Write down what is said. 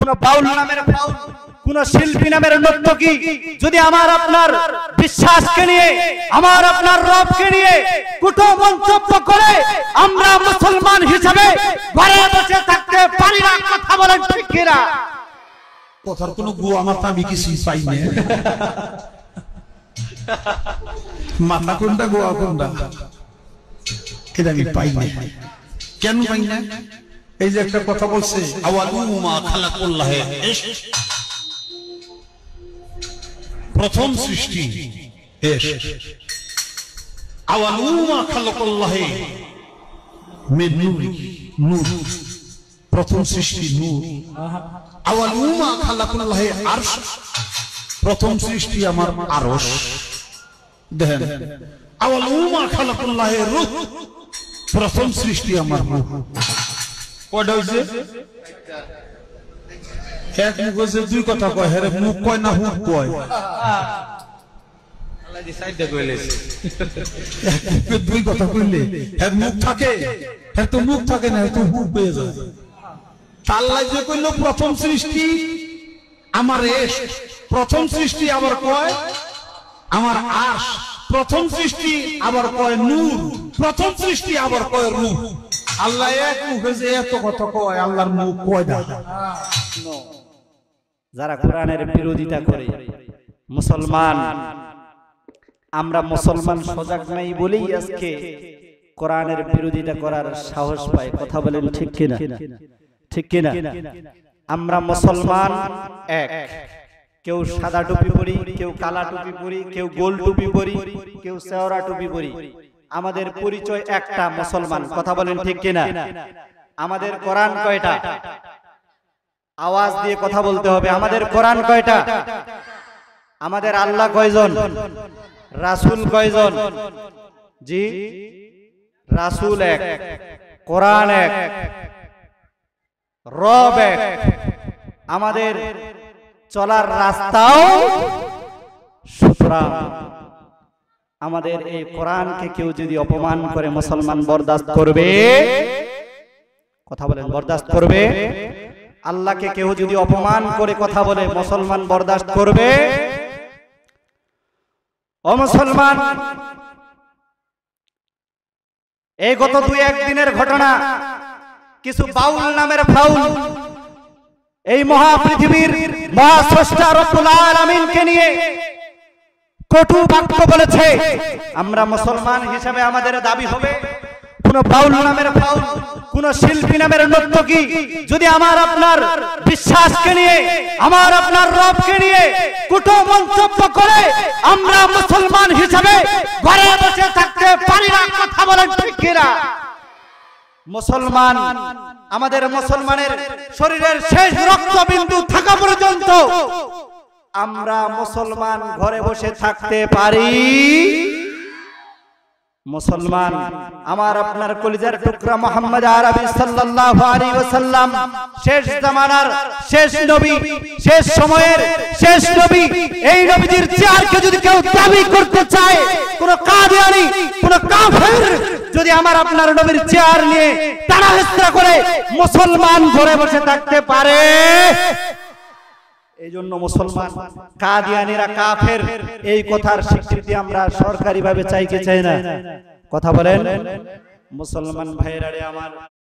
কোন বাউল নামের ফাউল, কোন শিল্পী নামের নর্তকী যদি আমার আপনার বিশ্বাসকে নিয়ে, আমার আপনার রবকে নিয়ে কুটো মন্তব্য করে, আমরা মুসলমান হিসাবে ঘরে বসে থাকতে পারি না। কথা বলেন ঠিক কিনা? কথার কোনো গু আমার তো আমি কিছু পাই না। মাথা কোনটা গোয়া কোনটা এটা আমি পাই না। কেন পাই না? এই যে একটা কথা বলছে, প্রথম সৃষ্টি প্রথম সৃষ্টি নূর। প্রথম সৃষ্টি আমার আরশ। দেখেন, প্রথম সৃষ্টি আমার রূহ। কয়টা হইছে? এক মুখ হইছে, দুই কথা কয়। হ্যাঁ, মুখ কয় না হুক কয়? দুই কথা কইলে হ্যাঁ মুখ থাকে, হ্যাঁ তো মুখ থাকে না, তো হুক পেয়ে যায়। আল্লাহ যে কইল প্রথম সৃষ্টি আমার এশ, প্রথম সৃষ্টি আবার কয় আমার আরশ, প্রথম সৃষ্টি আবার কয় নূর, প্রথম সৃষ্টি আবার কয় রূহ। আল্লাহ এক মুখে যে এত কথা কয়, আল্লাহর মুখ কয়টা? যারা কোরআনের বিরোধিতা করে মুসলমান, আমরা মুসলমান সজাগ নাই বলেই আজকে কোরআনের বিরোধিতা করার সাহস পায়। কথা বলেন ঠিক কিনা? ঠিক কিনা? আমরা মুসলমান এক, কেউ সাদা টুপি পরি, কেউ কালা টুপি পরি, কেউ গোল টুপি পরি, কেউ চেওড়া টুপি পরি, আমাদের পরিচয় একটা, মুসলমান। কথা বলেন ঠিক কিনা? আমাদের কোরআন কয়টা? আওয়াজ দিয়ে কথা বলতে হবে। আমাদের কোরআন কয়টা? আমাদের আল্লাহ কয়জন? রাসূল কয়জন? জি, রাসূল এক, কোরআন এক, রব এক। আমাদের চলার রাস্তাও সুতরাং আমাদের এই কোরআনকে কেউ যদি অপমান করে, মুসলমান বরদাস্ত করবে? কথা বলেন, বরদাস্ত করবে? আল্লাহকে কেউ যদি অপমান করে কথা বলে, মুসলমান বরদাস্ত করবে? ও মুসলমান, এই গত 2-1 দিনের ঘটনা, কিছু বাউল নামের ফাউল এই মহাপৃথিবীর মহাস্রষ্টা রব্বুল আলামিনকে নিয়ে কটু বাক্য বলেছে। আমরা মুসলমান হিসেবে আমাদের দাবি হবে, কোন বাউল নামের ফাউল, কোন শিল্পী নামের নর্তকী যদি আমার আপনার বিশ্বাসকে নিয়ে, আমার আপনার রবকে নিয়ে কুটো মন্তব্য করে, আমরা মুসলমান হিসেবে ঘরে বসে থাকতে পারি না। কথা বলেন ঠিক কিনা? মুসলমান, আমাদের মুসলমানের শরীরের শেষ রক্তবিন্দু থাকা পর্যন্ত আমরা মুসলমান ঘরে বসে থাকতে পারি। মুসলমান, আমার আপনার কলিজার টুকরা মুহাম্মদ আরবি সাল্লাল্লাহু আলাইহি ওয়াসাল্লাম শেষ জামানার শেষ নবী, শেষ সময়ের শেষ নবী। এই নবীজির চেয়ারকে যদি কেউ দাবি করতে চায়, কোন কাদিয়ানি, কোন কাফের যদি আমার আপনার নবীর চেয়ার নিয়ে টানাহেচড়া করে, মুসলমান ঘরে বসে থাকতে পারে। এই জন্য মুসলমান, কাদিয়ানীরা কাফের, এই কথার স্বীকৃতি আমরা সরকারিভাবে চাই কি চাই না? কথা বলেন মুসলমান ভাইয়েরা আমার।